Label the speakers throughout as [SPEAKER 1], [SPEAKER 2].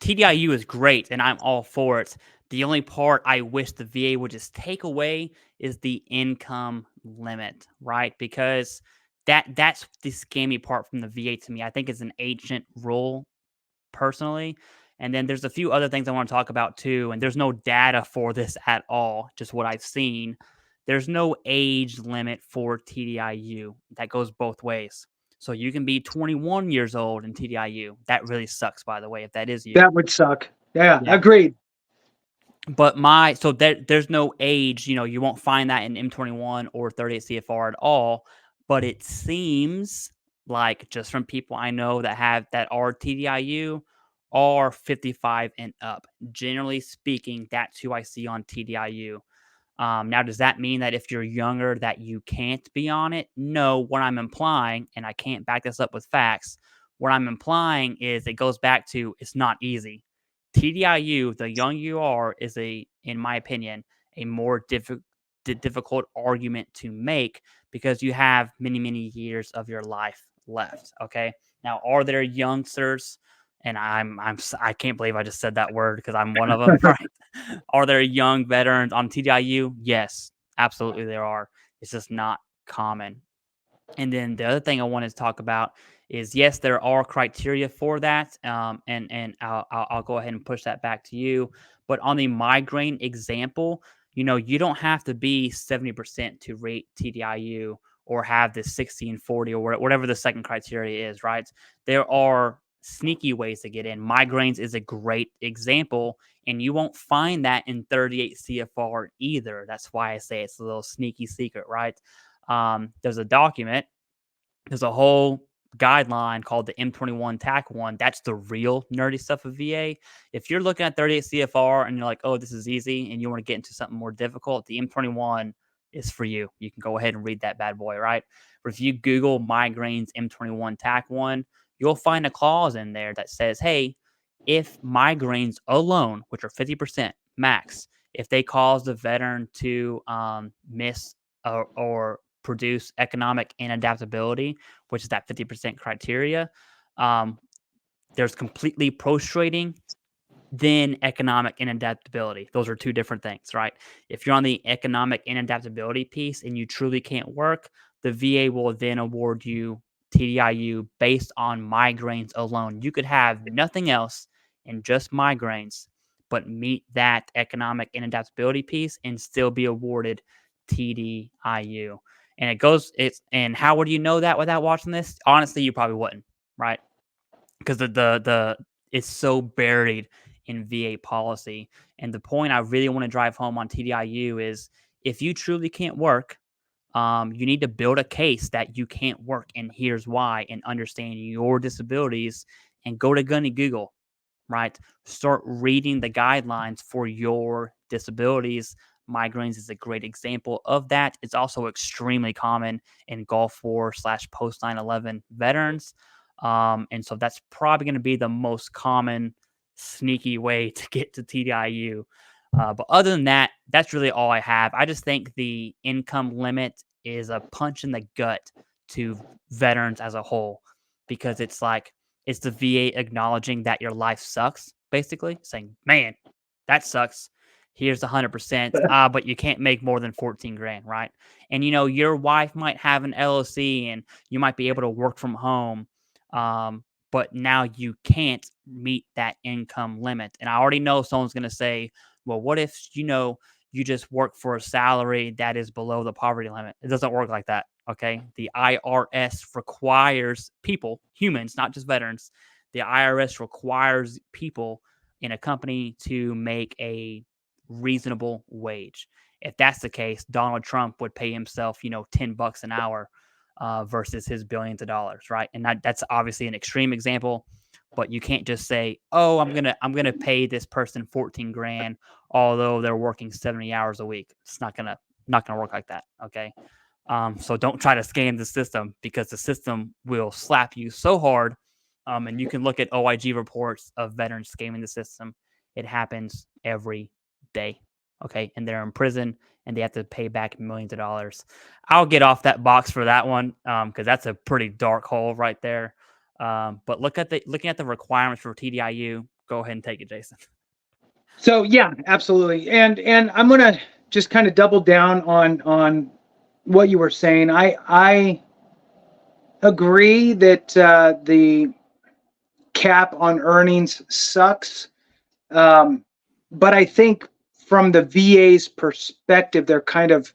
[SPEAKER 1] TDIU is great, and I'm all for it. The only part I wish the VA would just take away is the income limit, right? Because that's the scammy part from the VA to me. I think it's an ancient rule personally. And then there's a few other things I want to talk about too. And there's no data for this at all, just what I've seen. There's no age limit for TDIU. That goes both ways. So you can be 21 years old in TDIU. That really sucks, by the way, if that is you.
[SPEAKER 2] That would suck. Yeah,
[SPEAKER 1] Yeah.
[SPEAKER 2] agreed.
[SPEAKER 1] But there's no age, you won't find that in M21 or 38 CFR at all. But it seems like just from people I know that are TDIU are 55 and up. Generally speaking, that's who I see on TDIU. Now, does that mean that if you're younger that you can't be on it? No, what I'm implying, and I can't back this up with facts, what I'm implying is it goes back to it's not easy. TDIU, the younger you are, is in my opinion, a more difficult argument to make because you have many, many years of your life left. Okay. Now, are there youngsters? And I can't believe I just said that word because I'm one of them, right? Are there young veterans on TDIU? Yes, absolutely there are. It's just not common. And then the other thing I wanted to talk about is yes, there are criteria for that, and I'll go ahead and push that back to you. But on the migraine example, you don't have to be 70% to rate TDIU or have the 60 and 40 or whatever the second criteria is, right? There are sneaky ways to get in. Migraines is a great example, and you won't find that in 38 CFR either. That's why I say it's a little sneaky secret, right? There's a document, there's a whole guideline called the M21 TAC one. That's the real nerdy stuff of VA. If you're looking at 38 CFR and you're like, oh, this is easy, and you want to get into something more difficult, the M21 is for you. You can go ahead and read that bad boy, right? Or if you Google migraines M21 TAC one, you'll find a clause in there that says, hey, if migraines alone, which are 50% max, if they cause the veteran to miss or produce economic inadaptability, which is that 50% criteria, um, there's completely prostrating, then economic inadaptability. Those are two different things, right? If you're on the economic inadaptability piece and you truly can't work, the VA will then award you TDIU based on migraines alone. You could have nothing else and just migraines, but meet that economic inadaptability piece and still be awarded TDIU. And how would you know that without watching this? Honestly, you probably wouldn't, right? Because the it's so buried in VA policy. And the point I really want to drive home on TDIU is if you truly can't work, you need to build a case that you can't work, and here's why, and understand your disabilities, and go to Gunny Google, right? Start reading the guidelines for your disabilities. Migraines is a great example of that. It's also extremely common in Gulf War / post 9/11 veterans. And so that's probably going to be the most common sneaky way to get to TDIU. But other than that, that's really all I have. I just think the income limit is a punch in the gut to veterans as a whole because it's the VA acknowledging that your life sucks, basically saying, man, that sucks. Here's 100%, but you can't make more than 14 grand, right? And your wife might have an LLC and you might be able to work from home, but now you can't meet that income limit. And I already know someone's going to say, well, what if, you just work for a salary that is below the poverty limit? It doesn't work like that. Okay. The IRS requires people, humans, not just veterans. The IRS requires people in a company to make a reasonable wage. If that's the case, Donald Trump would pay himself, $10 an hour versus his billions of dollars, right? And that's obviously an extreme example, but you can't just say, "Oh, I'm gonna pay this person 14 grand, although they're working 70 hours a week." It's not gonna work like that. Okay, so don't try to scam the system because the system will slap you so hard. And you can look at OIG reports of veterans scamming the system. It happens every day. Okay, and they're in prison and they have to pay back millions of dollars. I'll get off that box for that one because that's a pretty dark hole right there. But looking at the requirements for TDIU, go ahead and take it, Jason.
[SPEAKER 2] So yeah, absolutely. And I'm gonna just kind of double down on what you were saying. I agree that the cap on earnings sucks. But I think from the VA's perspective, they're kind of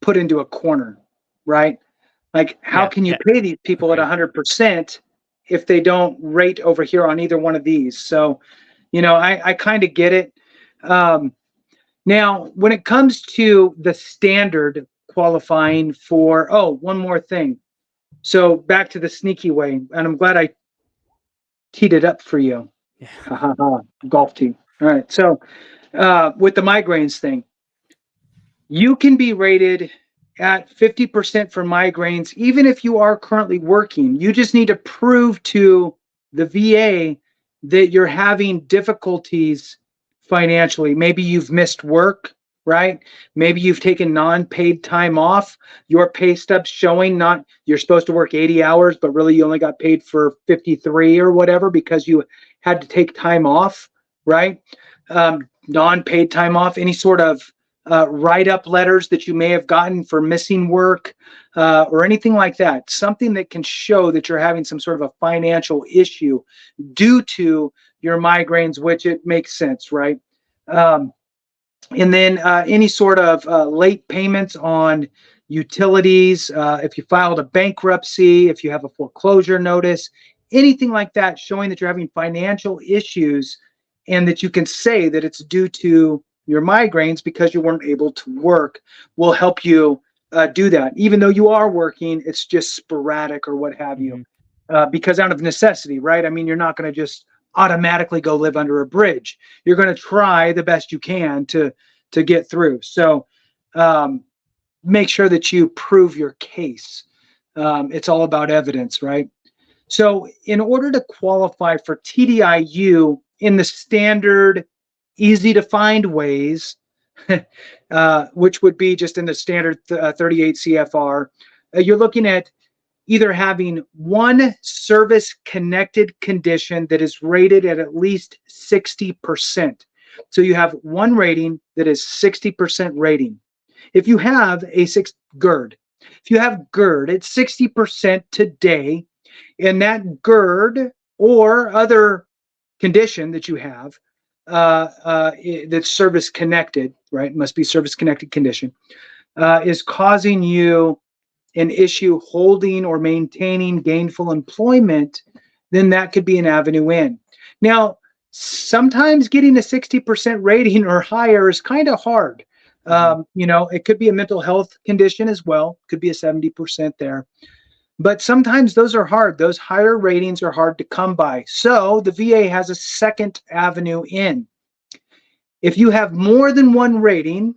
[SPEAKER 2] put into a corner, right? Like, how
[SPEAKER 1] Yeah,
[SPEAKER 2] can you
[SPEAKER 1] yeah,
[SPEAKER 2] pay these people at
[SPEAKER 1] agreed.
[SPEAKER 2] 100% if they don't rate over here on either one of these? So, I kind of get it. Um, Now, when it comes to the standard qualifying for, oh, one more thing. So back to the sneaky way, and I'm glad I teed it up for you.
[SPEAKER 1] Yeah.
[SPEAKER 2] Ha ha ha. Golf tee. All right. So with the migraines thing, you can be rated at 50% for migraines, even if you are currently working. You just need to prove to the VA that you're having difficulties financially. Maybe you've missed work, right? Maybe you've taken non-paid time off. Your pay stub's showing not you're supposed to work 80 hours, but really you only got paid for 53 or whatever because you had to take time off, right? Non-paid time off, any sort of write-up letters that you may have gotten for missing work or anything like that. Something that can show that you're having some sort of a financial issue due to your migraines, which it makes sense, right? Um, and then any sort of late payments on utilities, if you filed a bankruptcy, if you have a foreclosure notice, anything like that, showing that you're having financial issues and that you can say that it's due to your migraines because you weren't able to work, will help you do that. Even though you are working, it's just sporadic or what have you.
[SPEAKER 1] Mhm.
[SPEAKER 2] Because out of necessity, right? I mean, you're not going to just automatically go live under a bridge. You're going to try the best you can to get through. So make sure that you prove your case. It's all about evidence, right? So in order to qualify for TDIU in the standard, easy to find ways, which would be just in the standard 38 CFR, you're looking at either having one service connected condition that is rated at least 60%. So you have one rating that is 60% rating. If you have a six GERD, if you have GERD at 60% today, and that GERD or other condition that you have that's service connected, right? Must be service connected condition, is causing you an issue holding or maintaining gainful employment, then that could be an avenue in. Now, sometimes getting a 60% rating or higher is kind of hard.
[SPEAKER 1] Mhm.
[SPEAKER 2] It could be a mental health condition as well, could be a 70% there. But sometimes those are hard. Those higher ratings are hard to come by. So the VA has a second avenue in. If you have more than one rating,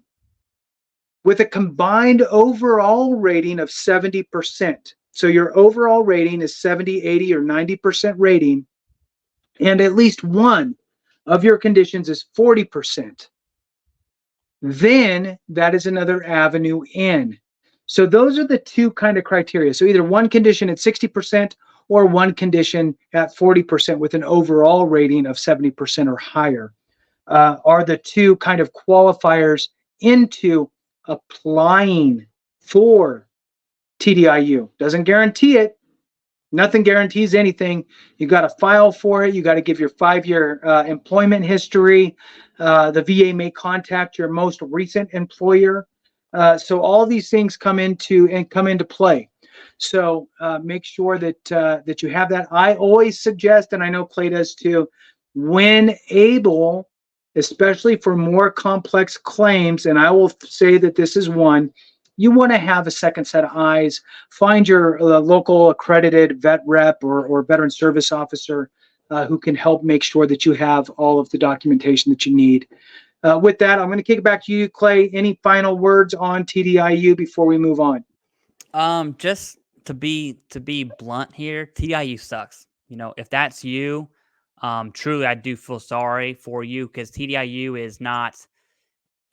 [SPEAKER 2] with a combined overall rating of 70%. So your overall rating is 70, 80, or 90% rating, and at least one of your conditions is 40%. Then that is another avenue in. So those are the two kind of criteria. So either one condition at 60% or one condition at 40% with an overall rating of 70% or higher are the two kind of qualifiers into applying for TDIU. Doesn't guarantee it. Nothing guarantees anything. You got to file for it. You got to give your 5-year employment history. The VA may contact your most recent employer. So all these things come into play. So make sure that you have that. I always suggest, and I know Clay does too, when able, especially for more complex claims, and I will say that this is one, you want to have a second set of eyes. Find your local accredited vet rep or veteran service officer who can help make sure that you have all of the documentation that you need. With that, I'm going to kick it back to you, Clay. Any final words on TDIU before we move on?
[SPEAKER 1] Just to be blunt here, TDIU sucks. If that's you, truly, I do feel sorry for you because TDIU is not.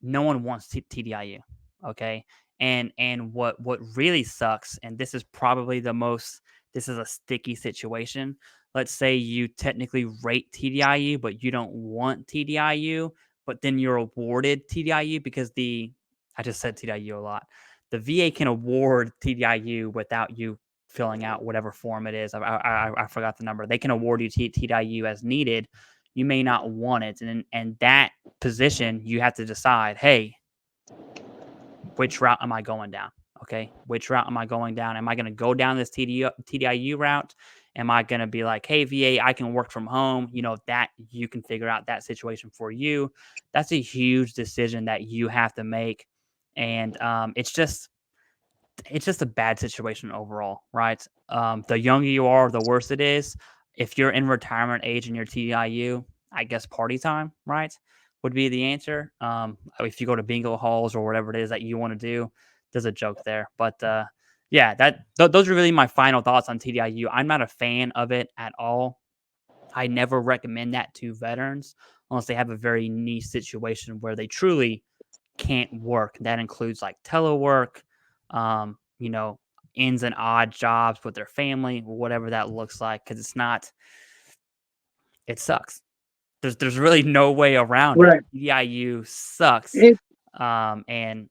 [SPEAKER 1] No one wants TDIU. Okay, and what really sucks, and this is probably the most. This is a sticky situation. let's say you technically rate TDIU, but you don't want TDIU, but then you're awarded TDIU because I just said TDIU a lot. The VA can award TDIU without you filling out whatever form it is. I forgot the number. They can award you TDIU as needed. You may not want it, and that position you have to decide. Hey, which route am I going down? Okay, which route am I going down? Am I going to go down this TDIU route? Am I going to be like, hey, VA, I can work from home? That you can figure out that situation for you. That's a huge decision that you have to make. And it's just a bad situation overall, right? The younger you are, the worse it is. If you're in retirement age and you're TDIU, I guess party time, right? Would be the answer. If you go to bingo halls or whatever it is that you want to do, there's a joke there. But yeah, those are really my final thoughts on TDIU. I'm not a fan of it at all. I never recommend that to veterans unless they have a very niche situation where they truly can't work. That includes like telework, um, you know, ends and odd jobs with their family, whatever that looks like, because it sucks. There's really no way around it.
[SPEAKER 2] Right.
[SPEAKER 1] TDIU sucks.
[SPEAKER 2] It,
[SPEAKER 1] And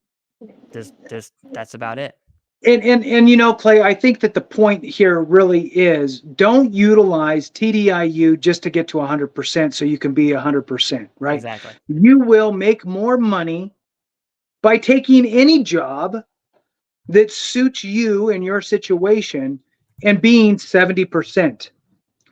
[SPEAKER 1] there's that's about it.
[SPEAKER 2] and Clay, I think that the point here really is don't utilize TDIU just to get to 100% so you can be 100%, right?
[SPEAKER 1] Exactly.
[SPEAKER 2] You will make more money by taking any job that suits you and your situation and being 70%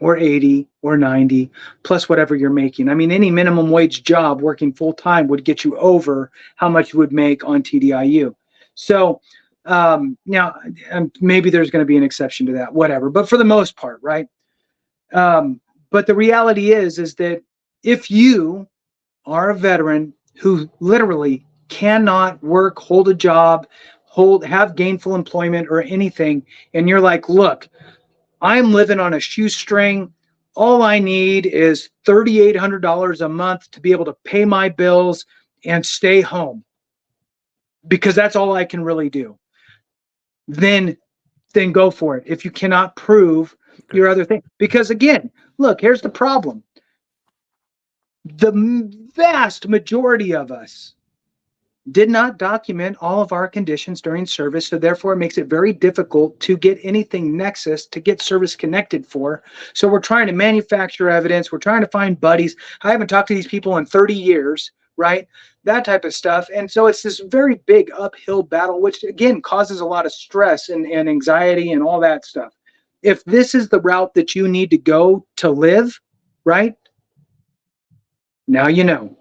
[SPEAKER 2] or 80 or 90 plus whatever you're making. I mean, any minimum wage job working full time would get you over how much you would make on TDIU. So now maybe there's going to be an exception to that, whatever. But for the most part, right? But the reality is that if you are a veteran who literally cannot work, hold a job, have gainful employment or anything, and you're like, look, I'm living on a shoestring. All I need is $3,800 a month to be able to pay my bills and stay home because that's all I can really do. Then go for it. If you cannot prove your other thing, because again, look, here's the problem. The vast majority of us did not document all of our conditions during service, so therefore it makes it very difficult to get anything nexus to get service connected for. So we're trying to manufacture evidence. We're trying to find buddies. I haven't talked to these people in 30 years, right? That type of stuff. And so it's this very big uphill battle, which again causes a lot of stress and anxiety and all that stuff. If this is the route that you need to go to live, right? Now you know.